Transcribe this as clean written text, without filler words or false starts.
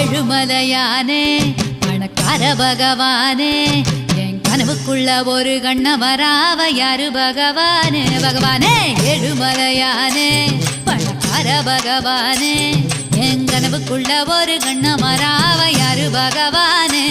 ஏழுமலையானே பணக்கார பகவானே என் கனவுக்குள்ள ஒரு கண்ணமராவ யாரு பகவானே பகவானே ஏழுமலையானே பணக்கார பகவானே என் கனவுக்குள்ள ஒரு கண்ணமராவ யாரு பகவானே